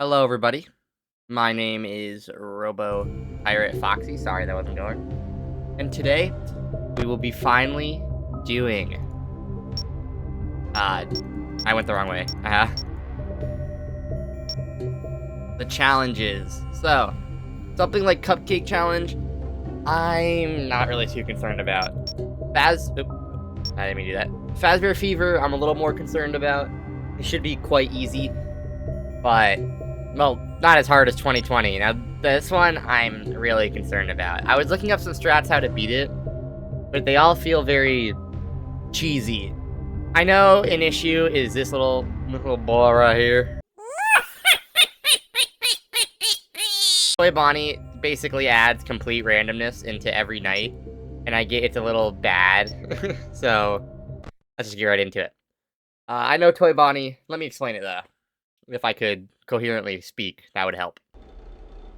Hello, everybody. My name is Robo Pirate Foxy. Sorry that wasn't going. And today, we will be finally doing. I went the wrong way. The challenges. So, something like Cupcake Challenge, I'm not really too concerned about. I didn't mean to do that. Fazbear Fever, I'm a little more concerned about. It should be quite easy, but well, not as hard as 2020. Now, this one I'm really concerned about. I was looking up some strats how to beat it, but they all feel very cheesy. I know an issue is this little boy right here. Toy Bonnie basically adds complete randomness into every night, and it's a little bad. So, let's just get right into it. I know Toy Bonnie. Let me explain it though. If I could coherently speak, that would help.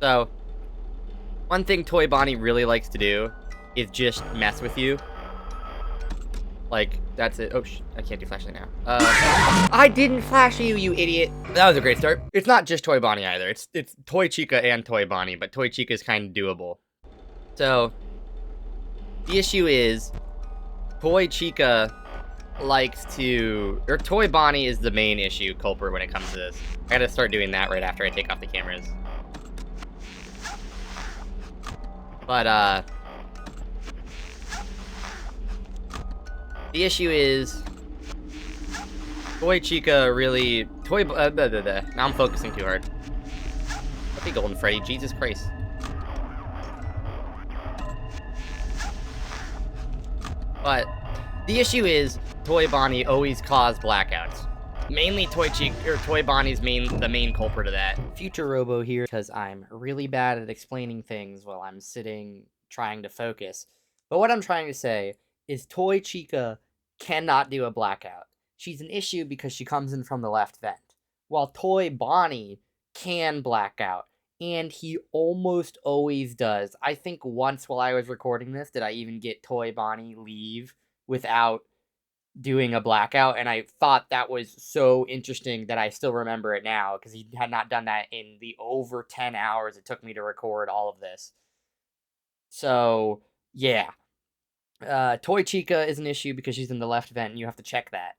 So, one thing Toy Bonnie really likes to do is just mess with you. Like, that's it. Oh, I can't do flashlight now. I didn't flash you, you idiot. That was a great start. It's not just Toy Bonnie either. It's Toy Chica and Toy Bonnie, but Toy Chica is kind of doable. So, the issue is, Toy Chica likes to, or Toy Bonnie is the main issue culprit when it comes to this. I gotta start doing that right after I take off the cameras. But, the issue is, Toy Chica really, now I'm focusing too hard. Okay, Golden Freddy, Jesus Christ. But, the issue is, Toy Bonnie always cause blackouts. Mainly Toy Bonnie's the main culprit of that. Future Robo here, because I'm really bad at explaining things while I'm sitting trying to focus. But what I'm trying to say is Toy Chica cannot do a blackout. She's an issue because she comes in from the left vent, while Toy Bonnie can black out, and he almost always does. I think once while I was recording this did I even get Toy Bonnie leave without doing a blackout, and I thought that was so interesting that I still remember it now, because he had not done that in the over 10 hours it took me to record all of this. So, yeah. Toy Chica is an issue because she's in the left vent, and you have to check that.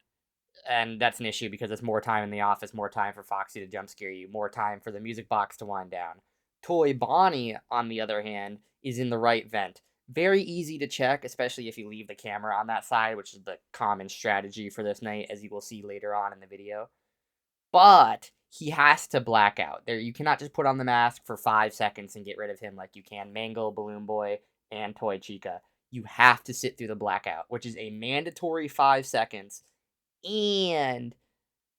And that's an issue because it's more time in the office, more time for Foxy to jump scare you, more time for the music box to wind down. Toy Bonnie, on the other hand, is in the right vent. Very easy to check, especially if you leave the camera on that side, which is the common strategy for this night, as you will see later on in the video. But he has to black out. You cannot just put on the mask for 5 seconds and get rid of him like you can Mangle, Balloon Boy, and Toy Chica. You have to sit through the blackout, which is a mandatory 5 seconds, and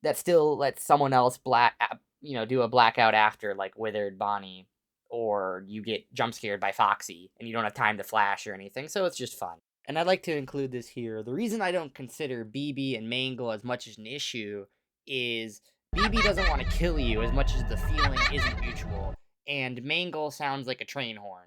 that still lets someone else do a blackout after, like Withered Bonnie, or you get jump scared by Foxy, and you don't have time to flash or anything, so it's just fun. And I'd like to include this here. The reason I don't consider BB and Mangle as much as an issue is BB doesn't want to kill you as much as the feeling isn't mutual, and Mangle sounds like a train horn.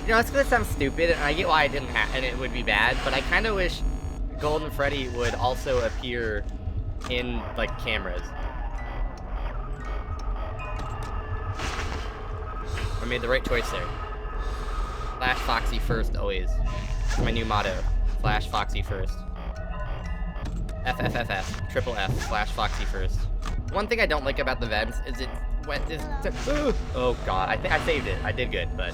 You know, it's gonna sound stupid, and I get why I didn't and it would be bad, but I kind of wish Golden Freddy would also appear in, like, cameras. I made the right choice there. Flash Foxy first, always. That's my new motto. Flash Foxy first. Triple F, Flash Foxy first. One thing I don't like about the vents is oh god, I think I saved it. I did good, but...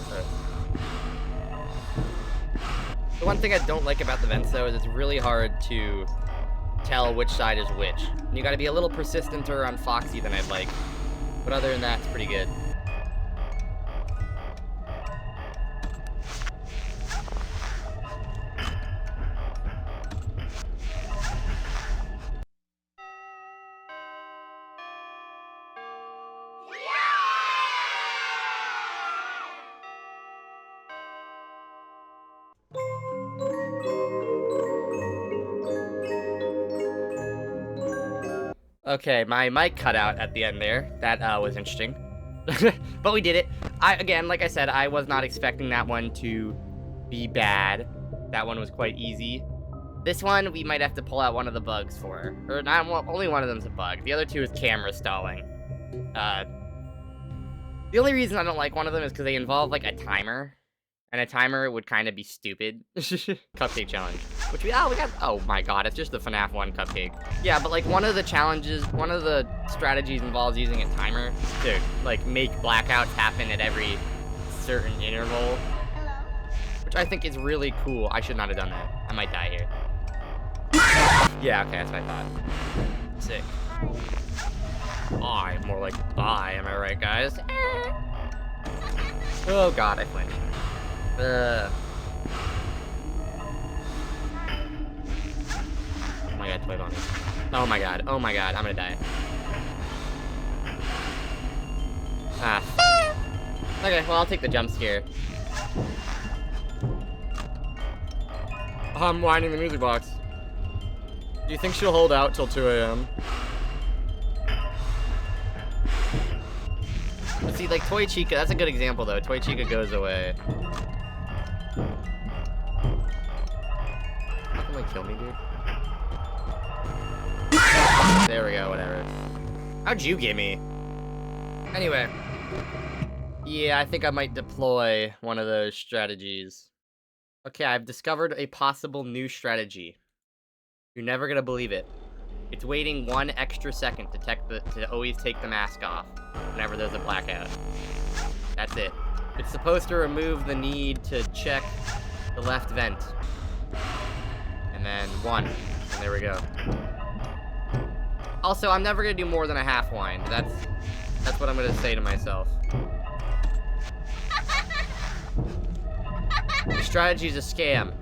The one thing I don't like about the vents, though, is it's really hard to tell which side is which. And you gotta be a little persistenter on Foxy than I'd like. But other than that, it's pretty good. Okay, my mic cut out at the end there. That was interesting. But we did it. Again, like I said, I was not expecting that one to be bad. That one was quite easy. This one, we might have to pull out one of the bugs for. Or not, well, only one of them's a bug. The other two is camera stalling. The only reason I don't like one of them is because they involve, like, a timer. And a timer would kind of be stupid. Cupcake challenge. Which we got, oh my god, it's just the Fnaf 1 cupcake. Yeah, but, like, one of the strategies involves using a timer to, like, make blackouts happen at every certain interval. Which I think is really cool. I should not have done that. I might die here. Yeah, okay, that's what I thought. Sick. I, more like bye, am I right, guys? Oh god, I flinched. Oh my god, toy bomb. Oh my god, I'm gonna die. Ah. Okay, well, I'll take the jump scare. I'm winding the music box. Do you think she'll hold out till 2 a.m.? But see, like, Toy Chica, that's a good example, though. Toy Chica goes away. How come they kill me, dude? There we go, whatever. How'd you get me? Anyway. Yeah, I think I might deploy one of those strategies. Okay, I've discovered a possible new strategy. You're never gonna believe it. It's waiting 1 extra second to always take the mask off whenever there's a blackout. That's it. It's supposed to remove the need to check the left vent. And then 1. And there we go. Also, I'm never gonna do more than a half wind. That's what I'm gonna say to myself. The strategy's a scam.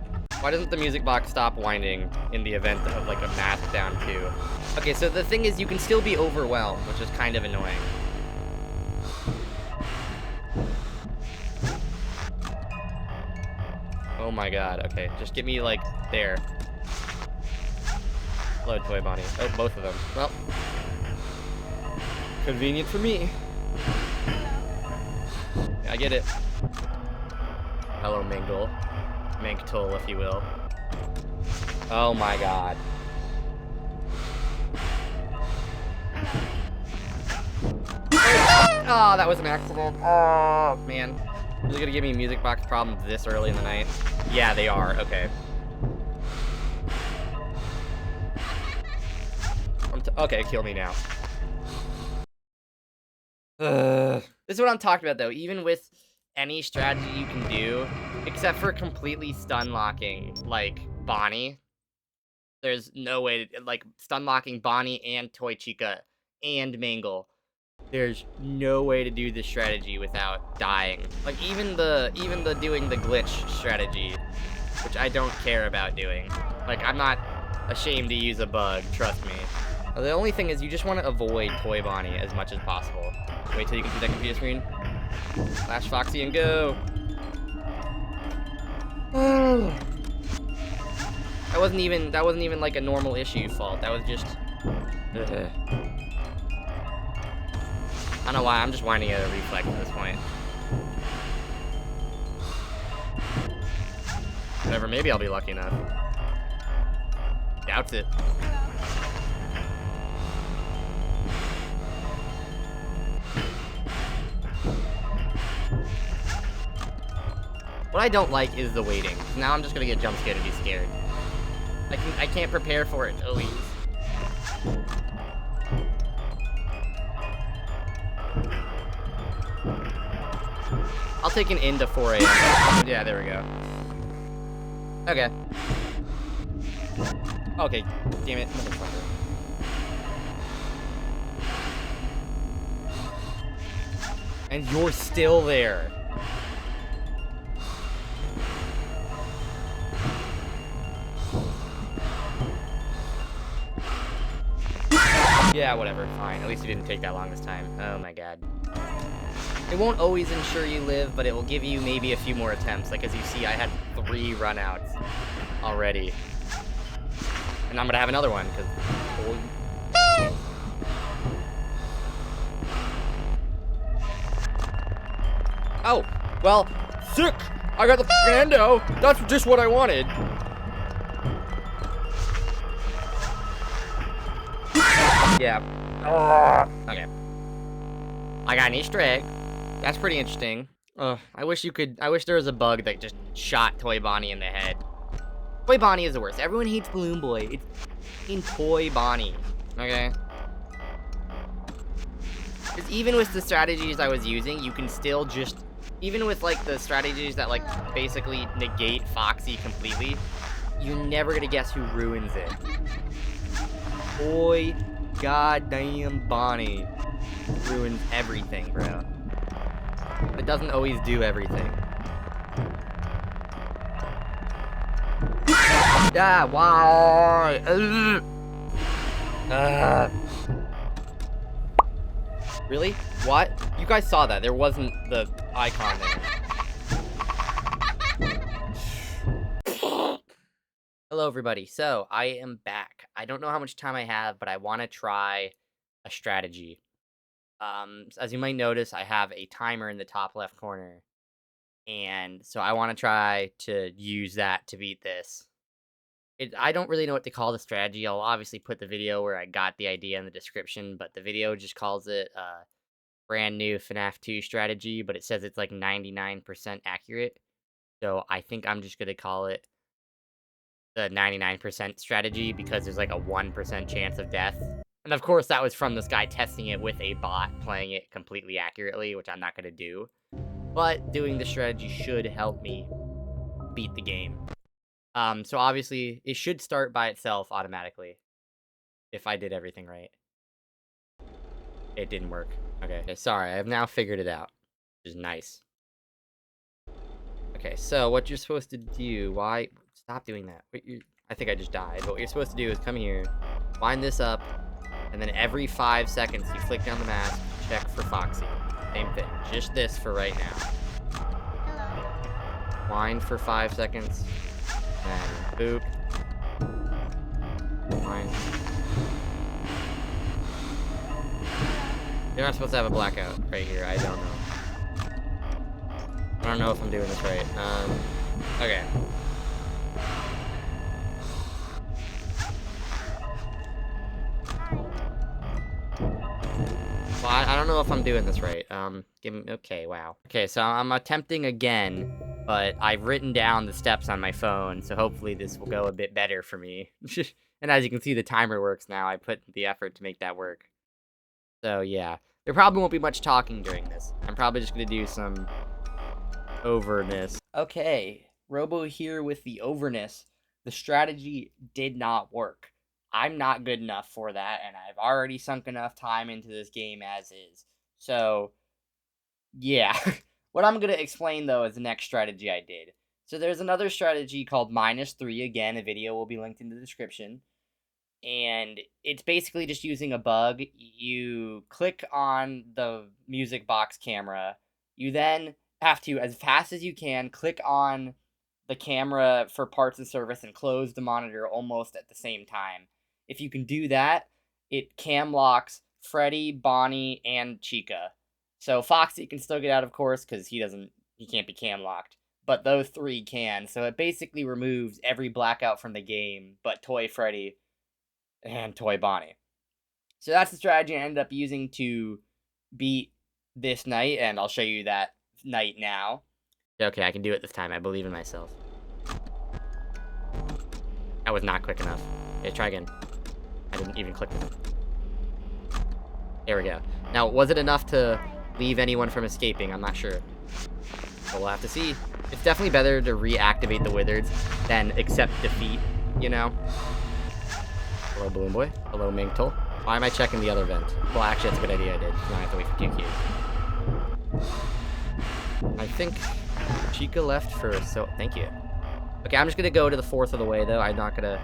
Why doesn't the music box stop winding in the event of, like, a mask down too? Okay, so the thing is, you can still be overwhelmed, which is kind of annoying. Oh my god, okay. Just get me, like, there. Hello, Toy Bonnie. Oh, both of them. Well. Convenient for me. I get it. Hello, Mingle. Manktool, if you will. Oh my god. Oh, that was an accident. Oh, man. Are they gonna give me music box problems this early in the night? Yeah, they are. Okay. Okay, kill me now. This is what I'm talking about, though. Even with any strategy you can do, except for completely stun locking, like, Bonnie. There's no way to, like, stun locking Bonnie and Toy Chica and Mangle. There's no way to do this strategy without dying. Like, even the doing the glitch strategy, which I don't care about doing. Like, I'm not ashamed to use a bug, trust me. The only thing is, you just want to avoid Toy Bonnie as much as possible. Wait till you can see that computer screen. Flash Foxy and go! That wasn't even like a normal issue fault. That was just... I don't know why, I'm just whining at a reflex at this point. Whatever, maybe I'll be lucky enough. Doubts it. What I don't like is the waiting. Now I'm just gonna get jump scared and be scared. I can't prepare for it always. I'll take an into 4 a.m. Yeah, there we go. Okay. Okay, damn it, motherfucker. And you're still there. Yeah, whatever, fine. At least it didn't take that long this time. Oh my god. It won't always ensure you live, but it will give you maybe a few more attempts. Like, as you see, I had 3 runouts already. And I'm gonna have another one, because... Oh, well, sick! I got the endo! That's just what I wanted! Yeah. Okay. I got an Easter egg. That's pretty interesting. I wish there was a bug that just shot Toy Bonnie in the head. Toy Bonnie is the worst. Everyone hates Balloon Boy. It's in Toy Bonnie. Okay? Because even with the strategies I was using, you can still just... Even with, like, the strategies that, like, basically negate Foxy completely, you're never gonna guess who ruins it. Toy goddamn Bonnie ruins everything, bro. It doesn't always do everything. Yeah, why? Really? What? You guys saw that. There wasn't the icon there. Hello, everybody. So, I am back. I don't know how much time I have, but I want to try a strategy. As you might notice, I have a timer in the top left corner. And so I want to try to use that to beat this. I don't really know what to call the strategy. I'll obviously put the video where I got the idea in the description, but the video just calls it brand new Fnaf 2 strategy, but it says it's like 99% accurate. So I think I'm just going to call it the 99% strategy because there's like a 1% chance of death. And of course that was from this guy testing it with a bot playing it completely accurately, which I'm not going to do. But doing the strategy should help me beat the game. So obviously, it should start by itself automatically. If I did everything right. It didn't work. Okay, sorry, I have now figured it out. Which is nice. Okay, so what you're supposed to do... Why? Stop doing that. I think I just died. But what you're supposed to do is come here, wind this up, and then every 5 seconds you flick down the mask, check for Foxy. Same thing. Just this for right now. Hello. Wind for 5 seconds. And boop. Wind. You're not supposed to have a blackout right here. I don't know. I don't know if I'm doing this right. Okay. Well, I don't know if I'm doing this right. Okay, wow. Okay, so I'm attempting again, but I've written down the steps on my phone, so hopefully this will go a bit better for me. And as you can see, the timer works now. I put the effort to make that work. So, yeah. There probably won't be much talking during this. I'm probably just going to do some overness. Okay, Robo here with the overness. The strategy did not work. I'm not good enough for that, and I've already sunk enough time into this game as is. So, yeah. What I'm going to explain, though, is the next strategy I did. So there's another strategy called -3. Again, a video will be linked in the description. And it's basically just using a bug. You click on the music box camera. You then have to, as fast as you can, click on the camera for parts and service and close the monitor almost at the same time. If you can do that, it cam locks Freddy, Bonnie, and Chica. So Foxy can still get out, of course, because he can't be cam locked. But those three can. So it basically removes every blackout from the game, but Toy Freddy and Toy Bonnie. So that's the strategy I ended up using to beat this night, and I'll show you that night now. Okay, I can do it this time. I believe in myself. That was not quick enough. Okay, try again. I didn't even click it. There we go. Now, was it enough to leave anyone from escaping? I'm not sure. But we'll have to see. It's definitely better to reactivate the Wizards than accept defeat, you know? Hello, Balloon Boy. Hello, Minkle. Why am I checking the other vent? Well, actually, that's a good idea I did. Now I have to wait for QQ. I think Chica left first, so thank you. Okay, I'm just gonna go to the 4th of the way, though. I'm not gonna...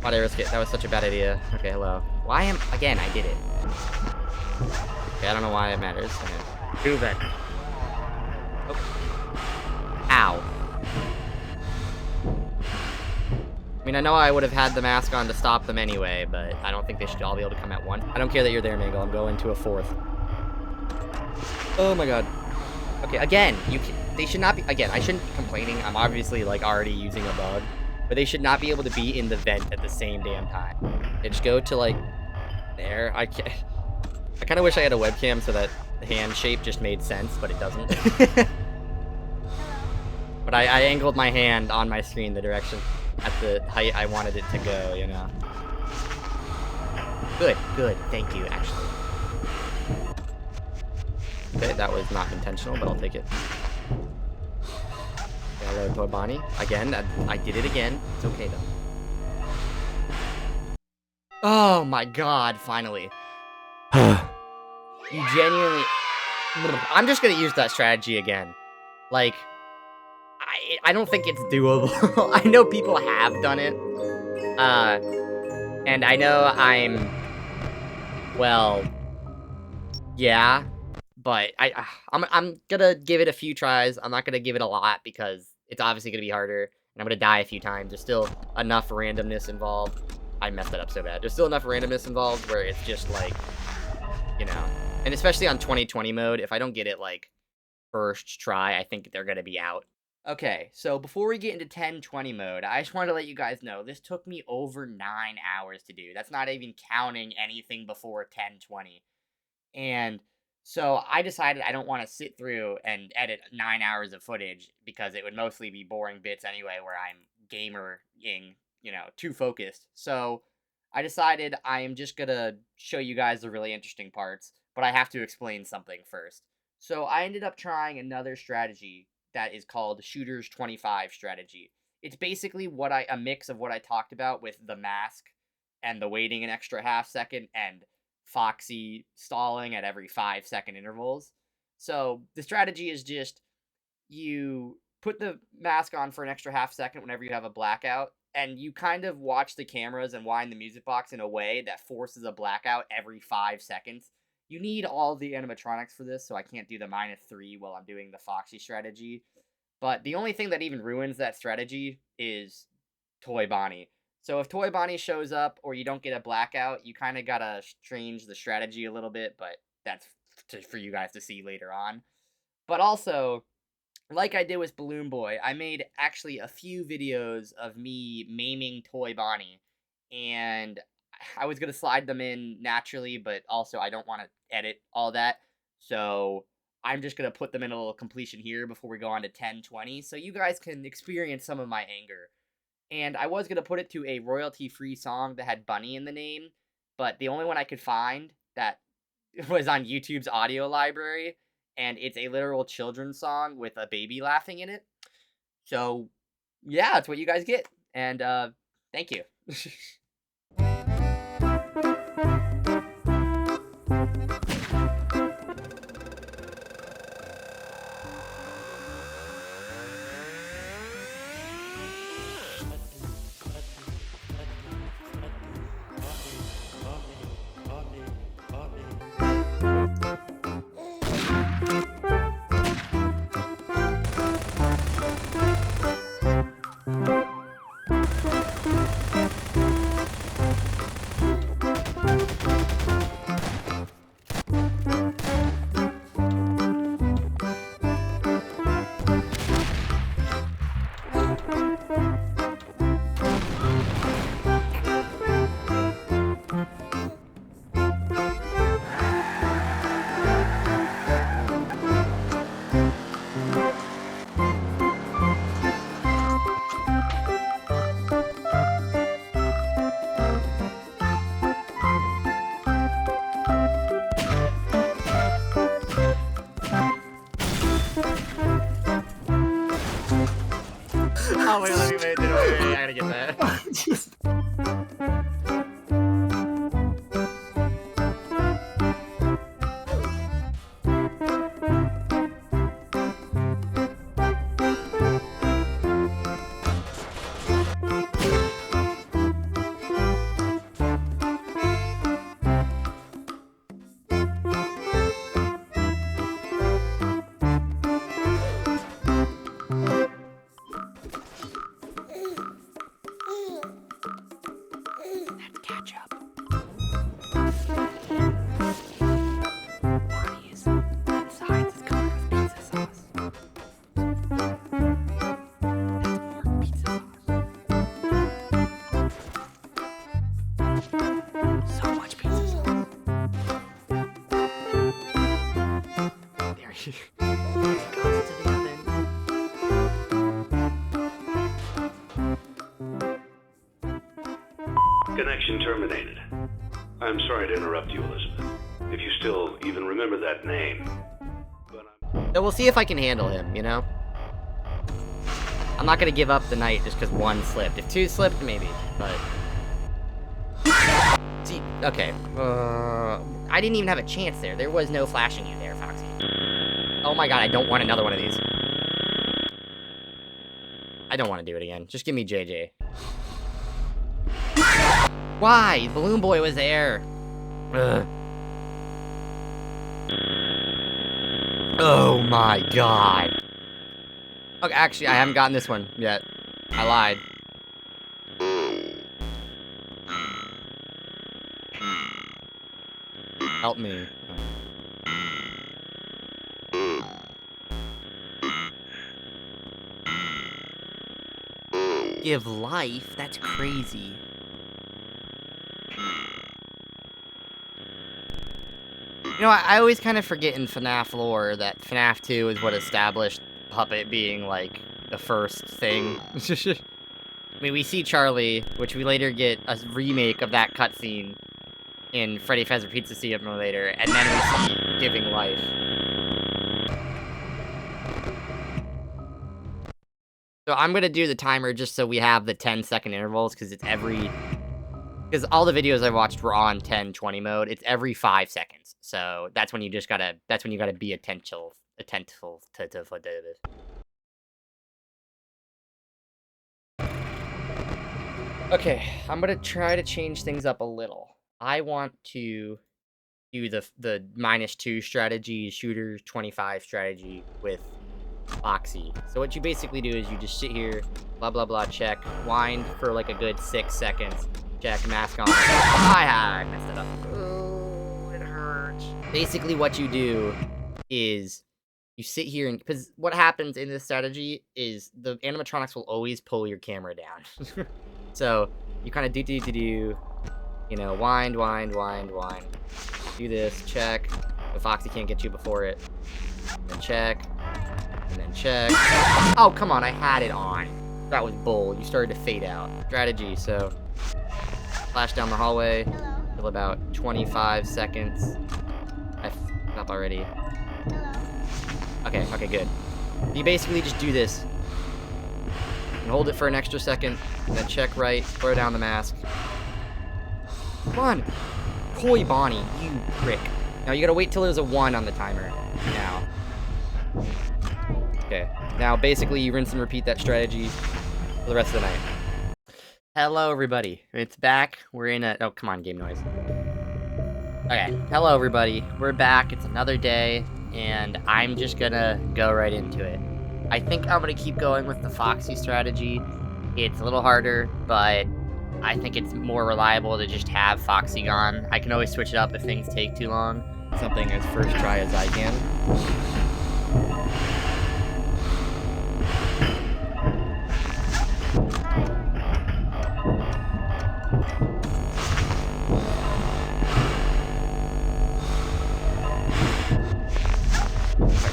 Why'd I risk it? That was such a bad idea. Okay, hello. Again, I did it. Okay, I don't know why it matters. Okay. Do that. Okay. Ow. I mean, I know I would have had the mask on to stop them anyway, but I don't think they should all be able to come at once. I don't care that you're there, Mangle. I'm going to a 4th. Oh my god. Okay, again, they should not be, again, I shouldn't be complaining. I'm obviously, like, already using a bug. But they should not be able to be in the vent at the same damn time. They just go to, like, there. I kind of wish I had a webcam so that the hand shape just made sense, but it doesn't. But I angled my hand on my screen the direction at the height I wanted it to go, you know. Good. Thank you, actually. Okay, that was not intentional, but I'll take it. Hello, Toy Bonnie. Again, I did it again. It's okay, though. Oh my god, finally. You genuinely... I'm just gonna use that strategy again. Like, I don't think it's doable. I know people have done it. And I know I'm... Well... Yeah. But I'm gonna give it a few tries. I'm not gonna give it a lot because it's obviously gonna be harder. And I'm gonna die a few times. There's still enough randomness involved. I messed that up so bad. There's still enough randomness involved where it's just like, you know. And especially on 2020 mode, if I don't get it like first try, I think they're gonna be out. Okay, so before we get into 1020 mode, I just wanted to let you guys know this took me over 9 hours to do. That's not even counting anything before 1020. And so I decided I don't want to sit through and edit 9 hours of footage because it would mostly be boring bits anyway where I'm gamer-ing, you know, too focused. So I decided I am just going to show you guys the really interesting parts, but I have to explain something first. So I ended up trying another strategy that is called Shooter's 25 strategy. It's basically a mix of what I talked about with the mask and the waiting an extra half second and Foxy stalling at every 5-second intervals. So the strategy is just you put the mask on for an extra half second whenever you have a blackout, and you kind of watch the cameras and wind the music box in a way that forces a blackout every 5 seconds. You need all the animatronics for this, so I can't do the -3 while I'm doing the Foxy strategy. But the only thing that even ruins that strategy is Toy Bonnie. So if Toy Bonnie shows up or you don't get a blackout, you kind of gotta change the strategy a little bit, but that's for you guys to see later on. But also, like I did with Balloon Boy, I made actually a few videos of me maiming Toy Bonnie, and I was gonna slide them in naturally, but also I don't want to edit all that, so I'm just gonna put them in a little completion here before we go on to 1020, so you guys can experience some of my anger. And I was going to put it to a royalty-free song that had Bunny in the name, but the only one I could find that was on YouTube's audio library, and it's a literal children's song with a baby laughing in it. So, yeah, that's what you guys get. And, thank you. Oh, wait, let me wait, I gotta get that. Connection terminated. I'm sorry to interrupt you, Elizabeth. If you still even remember that name. But So we'll see if I can handle him, you know? I'm not gonna give up the night just because one slipped. If two slipped, maybe, but... See, okay. I didn't even have a chance there. There was no flashing you there, Foxy. Oh my god, I don't want another one of these. I don't want to do it again. Just give me JJ. Why? Balloon Boy was there. Ugh. Oh my god. Okay, actually, I haven't gotten this one yet. I lied. Help me. Give life? That's crazy. You know, I always kind of forget in FNAF lore that FNAF 2 is what established Puppet being, like, the first thing. I mean, we see Charlie, which we later get a remake of that cutscene in Freddy Fazbear Pizza Simulator, and then we see Giving Life. So I'm gonna do the timer just so we have the 10-second intervals, because it's every... Because all the videos I watched were on 10-20 mode. It's every 5 seconds. So that's when you just gotta... That's when you gotta be attentive to this. Okay, I'm gonna try to change things up a little. I want to do the -2 strategy, shooter 25 strategy with Foxy. So what you basically do is you just sit here, blah blah blah, check, wind for like a good 6 seconds, check, mask on. I messed it up. Oh, it hurts. Basically what you do is you sit here and, because what happens in this strategy is the animatronics will always pull your camera down. So you kind of do, you know, wind. Do this, check. The Foxy can't get you before it. Then check. And then check. Oh, come on, I had it on. That was bull. You started to fade out. Strategy, so flash down the hallway till about 25 seconds. I f***ed up already. Okay, good. You basically just do this. And hold it for an extra second, and then check right, throw down the mask. Come on! Toy Bonnie, you prick. Now you gotta wait till there's a 1 on the timer. Now. Okay, now basically you rinse and repeat that strategy for the rest of the night. Hello everybody, it's back. We're in a... Oh, come on, game noise. Okay, hello everybody. We're back, it's another day, and I'm just gonna go right into it. I think I'm gonna keep going with the Foxy strategy. It's a little harder, but I think it's more reliable to just have Foxy gone. I can always switch it up if things take too long. Something as first try as I can.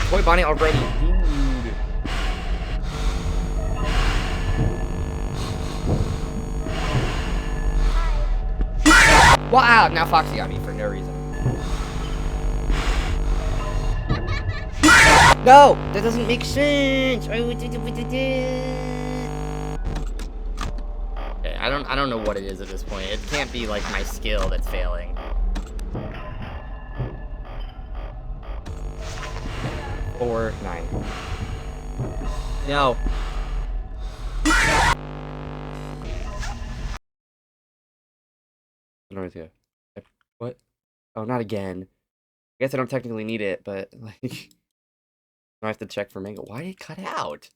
Toy Bonnie already, dude. Wow, now Foxy got me for no reason. No, that doesn't make sense. Okay, I don't know what it is at this point. It can't be like my skill that's failing. 4, 9. No. What? Oh, not again. I guess I don't technically need it, but like, I have to check for Mango. Why did it cut out?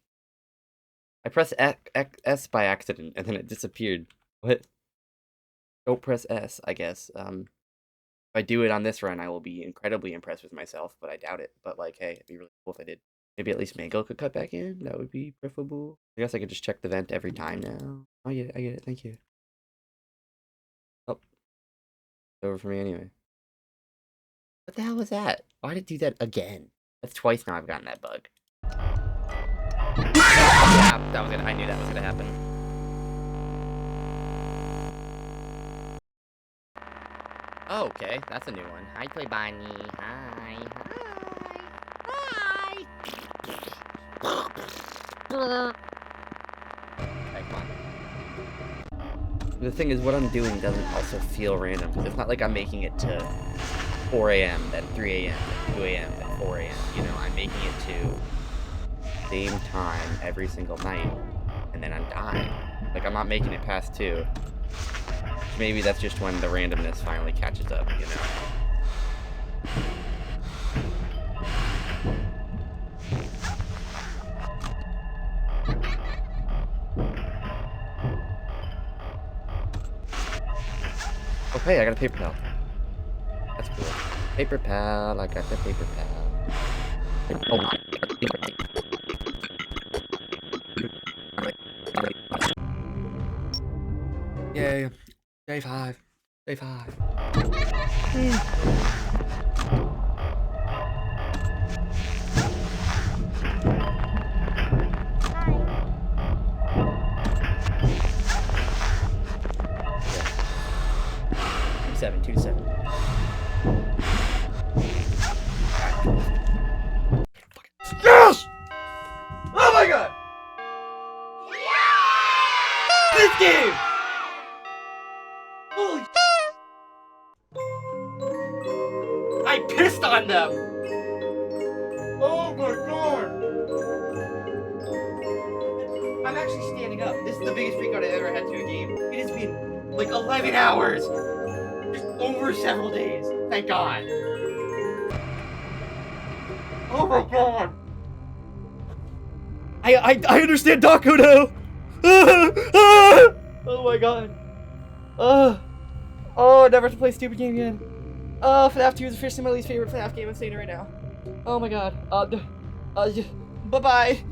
I pressed S by accident, and then it disappeared. What? Don't press S, I guess. If I do it on this run, I will be incredibly impressed with myself, but I doubt it. But like, hey, it'd be really cool if I did. Maybe at least Mango could cut back in. That would be preferable. I guess I could just check the vent every time now. I get it. Thank you. Oh. It's over for me anyway. What the hell was that? Why did it do that again? That's twice now I've gotten that bug. Yeah, I knew that was gonna happen. Oh, okay, that's a new one. Hi, Toy Bonnie. Hi. Hi. Hi. Okay, come on. The thing is, what I'm doing doesn't also feel random, because it's not like I'm making it to 4 a.m., then 3 a.m., then 2 a.m., then 4 a.m., you know? I'm making it to same time every single night, and then I'm dying. Like, I'm not making it past 2. Maybe that's just when the randomness finally catches up, you know? Oh, hey, I got a paper pal. That's cool. Paper pal, I got the paper pal. Oh my. Yay. Day 5. Day 5. Yeah. 2-7. Yes! Oh my god! This game! Holy I pissed on them! Oh my god! I'm actually standing up. This is the biggest freakout I've ever had to a game. It has been like 11 hours! Just over several days. Thank god. Oh my god! I understand Daku now! Oh my god. Oh, never have to play a stupid game again. FNAF 2 is officially my least favorite FNAF game. I'm saying it right now. Oh my god. Bye-bye.